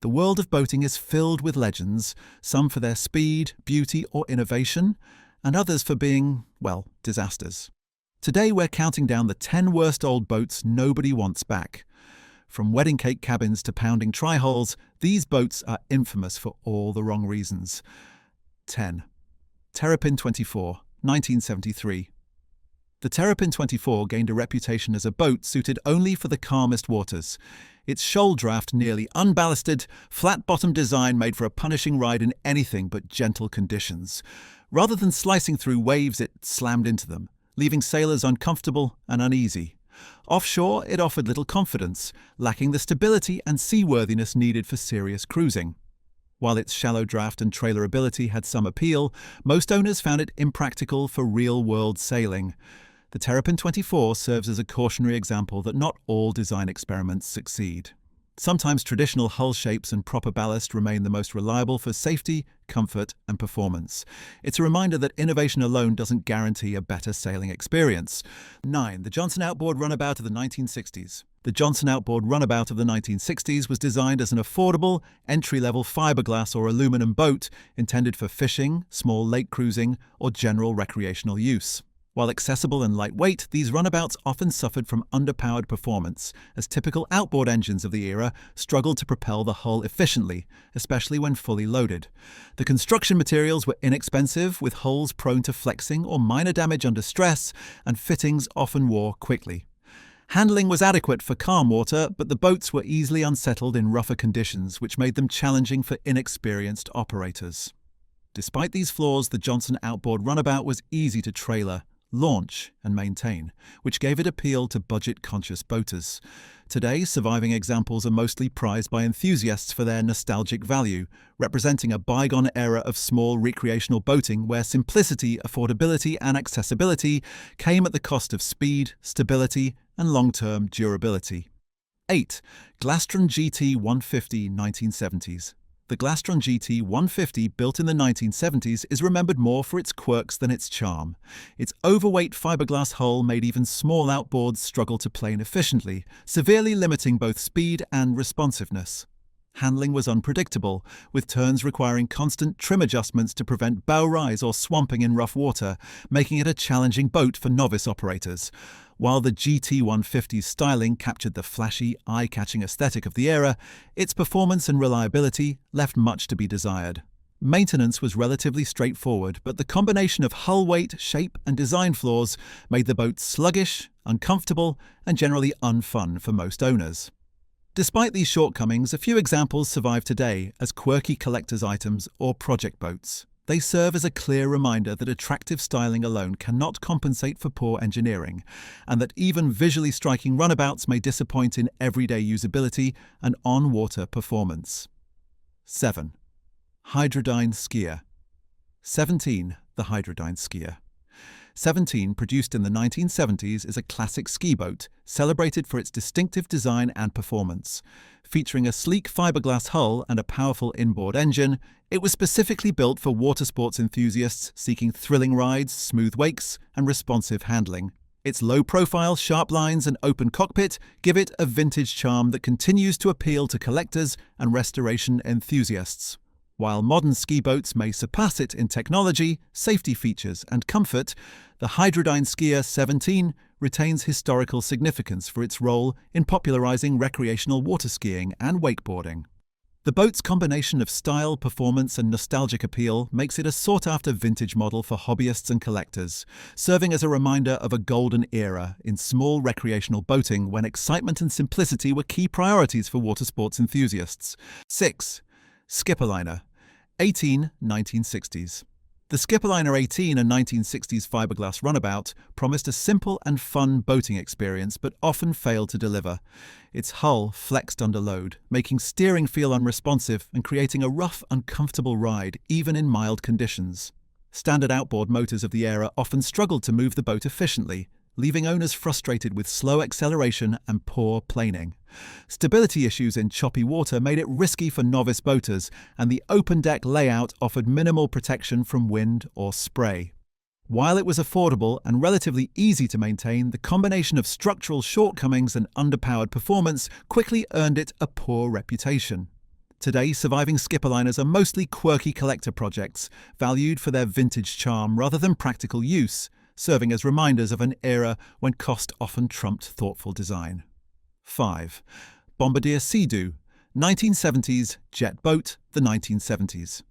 The world of boating is filled with legends, some for their speed, beauty, or innovation, and others for being, well, disasters. Today we're counting down the 10 worst old boats nobody wants back. From wedding cake cabins to pounding try-holes, these boats are infamous for all the wrong reasons. 10. Terrapin 24, 1973. The Terrapin 24 gained a reputation as a boat suited only for the calmest waters. Its shoal draft nearly unballasted, flat-bottomed design made for a punishing ride in anything but gentle conditions. Rather than slicing through waves, it slammed into them, leaving sailors uncomfortable and uneasy. Offshore, it offered little confidence, lacking the stability and seaworthiness needed for serious cruising. While its shallow draft and trailer ability had some appeal, most owners found it impractical for real-world sailing. The Terrapin 24 serves as a cautionary example that not all design experiments succeed. Sometimes traditional hull shapes and proper ballast remain the most reliable for safety, comfort, and performance. It's a reminder that innovation alone doesn't guarantee a better sailing experience. 9. The Johnson Outboard Runabout of the 1960s. The Johnson Outboard Runabout of the 1960s was designed as an affordable, entry-level fiberglass or aluminum boat intended for fishing, small lake cruising, or general recreational use. While accessible and lightweight, these runabouts often suffered from underpowered performance, as typical outboard engines of the era struggled to propel the hull efficiently, especially when fully loaded. The construction materials were inexpensive, with hulls prone to flexing or minor damage under stress, and fittings often wore quickly. Handling was adequate for calm water, but the boats were easily unsettled in rougher conditions, which made them challenging for inexperienced operators. Despite these flaws, the Johnson Outboard Runabout was easy to trailer, launch, and maintain, which gave it appeal to budget-conscious boaters. Today, surviving examples are mostly prized by enthusiasts for their nostalgic value, representing a bygone era of small recreational boating where simplicity, affordability, and accessibility came at the cost of speed, stability, and long-term durability. 8. Glastron GT-150 1970s. The Glastron GT-150, built in the 1970s, is remembered more for its quirks than its charm. Its overweight fiberglass hull made even small outboards struggle to plane efficiently, severely limiting both speed and responsiveness. Handling was unpredictable, with turns requiring constant trim adjustments to prevent bow rise or swamping in rough water, making it a challenging boat for novice operators. While the GT-150's styling captured the flashy, eye-catching aesthetic of the era, its performance and reliability left much to be desired. Maintenance was relatively straightforward, but the combination of hull weight, shape, and design flaws made the boat sluggish, uncomfortable, and generally unfun for most owners. Despite these shortcomings, a few examples survive today as quirky collector's items or project boats. They serve as a clear reminder that attractive styling alone cannot compensate for poor engineering, and that even visually striking runabouts may disappoint in everyday usability and on-water performance. 7. Hydrodyne Skier. 17. The Hydrodyne Skier. 17, produced in the 1970s, is a classic ski boat, celebrated for its distinctive design and performance. Featuring a sleek fiberglass hull and a powerful inboard engine, it was specifically built for water sports enthusiasts seeking thrilling rides, smooth wakes, and responsive handling. Its low profile, sharp lines, and open cockpit give it a vintage charm that continues to appeal to collectors and restoration enthusiasts. While modern ski boats may surpass it in technology, safety features, and comfort, the Hydrodyne Skier 17 retains historical significance for its role in popularizing recreational water skiing and wakeboarding. The boat's combination of style, performance, and nostalgic appeal makes it a sought-after vintage model for hobbyists and collectors, serving as a reminder of a golden era in small recreational boating when excitement and simplicity were key priorities for water sports enthusiasts. 6. Skipperliner, 18, 1960s. The Skipperliner 18, a 1960s fiberglass runabout, promised a simple and fun boating experience but often failed to deliver. Its hull flexed under load, making steering feel unresponsive and creating a rough, uncomfortable ride even in mild conditions. Standard outboard motors of the era often struggled to move the boat efficiently, leaving owners frustrated with slow acceleration and poor planing. Stability issues in choppy water made it risky for novice boaters, and the open deck layout offered minimal protection from wind or spray. While it was affordable and relatively easy to maintain, the combination of structural shortcomings and underpowered performance quickly earned it a poor reputation. Today, surviving skipperliners are mostly quirky collector projects, valued for their vintage charm rather than practical use, serving as reminders of an era when cost often trumped thoughtful design. 5. Bombardier Sea-Doo, 1970s jet boat, the 1970s.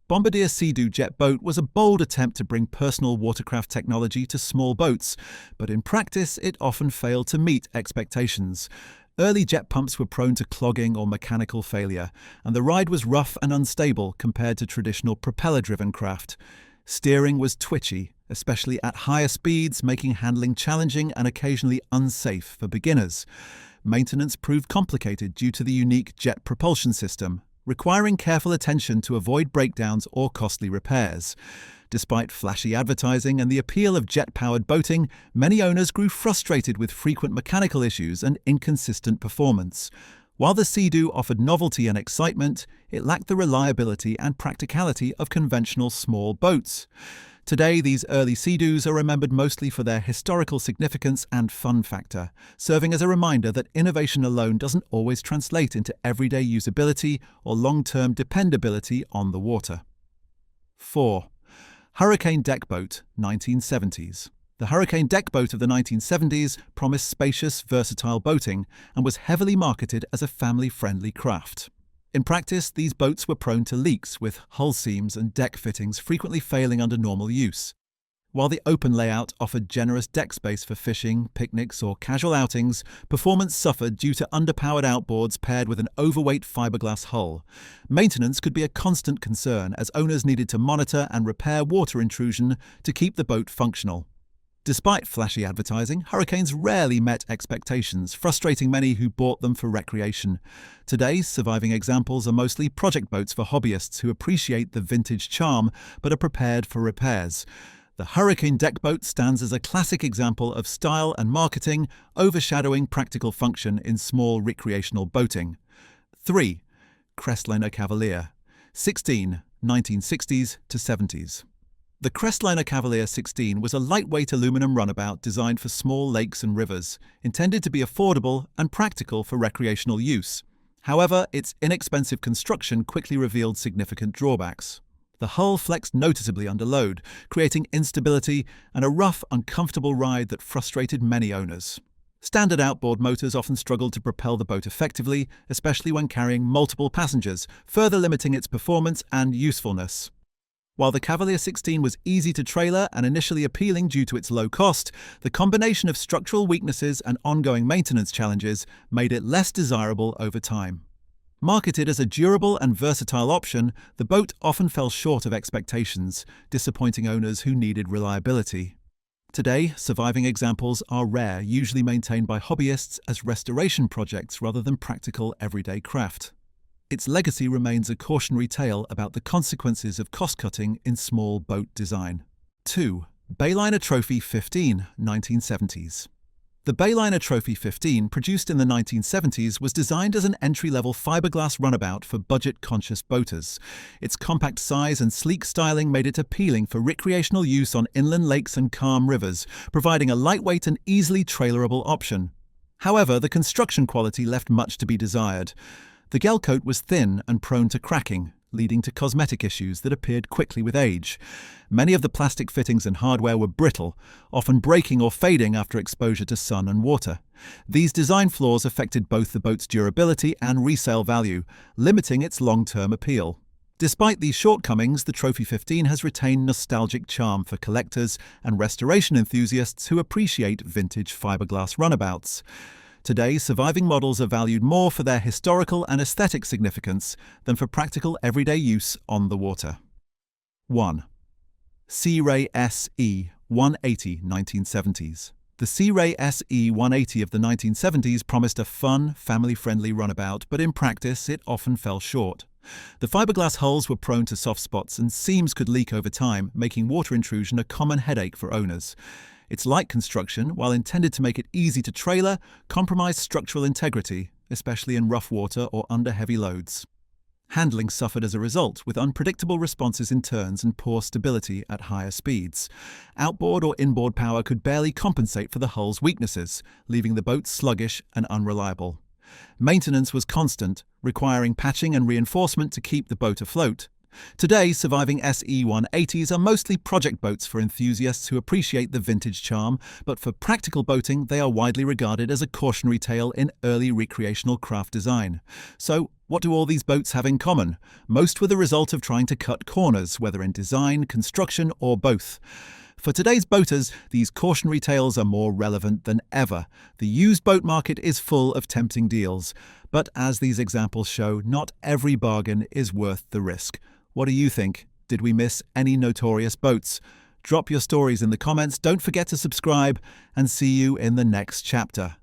Bombardier Sea-Doo jet boat was a bold attempt to bring personal watercraft technology to small boats, but in practice it often failed to meet expectations. Early jet pumps were prone to clogging or mechanical failure, and the ride was rough and unstable compared to traditional propeller-driven craft. Steering was twitchy, especially at higher speeds, making handling challenging and occasionally unsafe for beginners. Maintenance proved complicated due to the unique jet propulsion system, requiring careful attention to avoid breakdowns or costly repairs. Despite flashy advertising and the appeal of jet-powered boating, many owners grew frustrated with frequent mechanical issues and inconsistent performance. While the Sea-Doo offered novelty and excitement, it lacked the reliability and practicality of conventional small boats. Today, these early Sea-Doos are remembered mostly for their historical significance and fun factor, serving as a reminder that innovation alone doesn't always translate into everyday usability or long-term dependability on the water. 4. Hurricane Deckboat, 1970s. The Hurricane Deckboat of the 1970s promised spacious, versatile boating and was heavily marketed as a family-friendly craft. In practice, these boats were prone to leaks, with hull seams and deck fittings frequently failing under normal use. While the open layout offered generous deck space for fishing, picnics, or casual outings, performance suffered due to underpowered outboards paired with an overweight fiberglass hull. Maintenance could be a constant concern, as owners needed to monitor and repair water intrusion to keep the boat functional. Despite flashy advertising, Hurricanes rarely met expectations, frustrating many who bought them for recreation. Today, surviving examples are mostly project boats for hobbyists who appreciate the vintage charm but are prepared for repairs. The Hurricane Deckboat stands as a classic example of style and marketing overshadowing practical function in small recreational boating. 3. Crestliner Cavalier, 1960s to 70s. The Crestliner Cavalier 16 was a lightweight aluminum runabout designed for small lakes and rivers, intended to be affordable and practical for recreational use. However, its inexpensive construction quickly revealed significant drawbacks. The hull flexed noticeably under load, creating instability and a rough, uncomfortable ride that frustrated many owners. Standard outboard motors often struggled to propel the boat effectively, especially when carrying multiple passengers, further limiting its performance and usefulness. While the Cavalier 16 was easy to trailer and initially appealing due to its low cost, the combination of structural weaknesses and ongoing maintenance challenges made it less desirable over time. Marketed as a durable and versatile option, the boat often fell short of expectations, disappointing owners who needed reliability. Today, surviving examples are rare, usually maintained by hobbyists as restoration projects rather than practical everyday craft. Its legacy remains a cautionary tale about the consequences of cost-cutting in small boat design. 2. Bayliner Trophy 15, 1970s. The Bayliner Trophy 15, produced in the 1970s, was designed as an entry-level fiberglass runabout for budget-conscious boaters. Its compact size and sleek styling made it appealing for recreational use on inland lakes and calm rivers, providing a lightweight and easily trailerable option. However, the construction quality left much to be desired. The gel coat was thin and prone to cracking, leading to cosmetic issues that appeared quickly with age. Many of the plastic fittings and hardware were brittle, often breaking or fading after exposure to sun and water. These design flaws affected both the boat's durability and resale value, limiting its long-term appeal. Despite these shortcomings, the Trophy 15 has retained nostalgic charm for collectors and restoration enthusiasts who appreciate vintage fiberglass runabouts. Today, surviving models are valued more for their historical and aesthetic significance than for practical everyday use on the water. 1. Sea Ray SE 180 1970s. The Sea Ray SE 180 of the 1970s promised a fun, family-friendly runabout, but in practice it often fell short. The fiberglass hulls were prone to soft spots and seams could leak over time, making water intrusion a common headache for owners. Its light construction, while intended to make it easy to trailer, compromised structural integrity, especially in rough water or under heavy loads. Handling suffered as a result, with unpredictable responses in turns and poor stability at higher speeds. Outboard or inboard power could barely compensate for the hull's weaknesses, leaving the boat sluggish and unreliable. Maintenance was constant, requiring patching and reinforcement to keep the boat afloat. Today, surviving SE-180s are mostly project boats for enthusiasts who appreciate the vintage charm, but for practical boating, they are widely regarded as a cautionary tale in early recreational craft design. So, what do all these boats have in common? Most were the result of trying to cut corners, whether in design, construction, or both. For today's boaters, these cautionary tales are more relevant than ever. The used boat market is full of tempting deals. But as these examples show, not every bargain is worth the risk. What do you think? Did we miss any notorious boats? Drop your stories in the comments, don't forget to subscribe, and see you in the next chapter.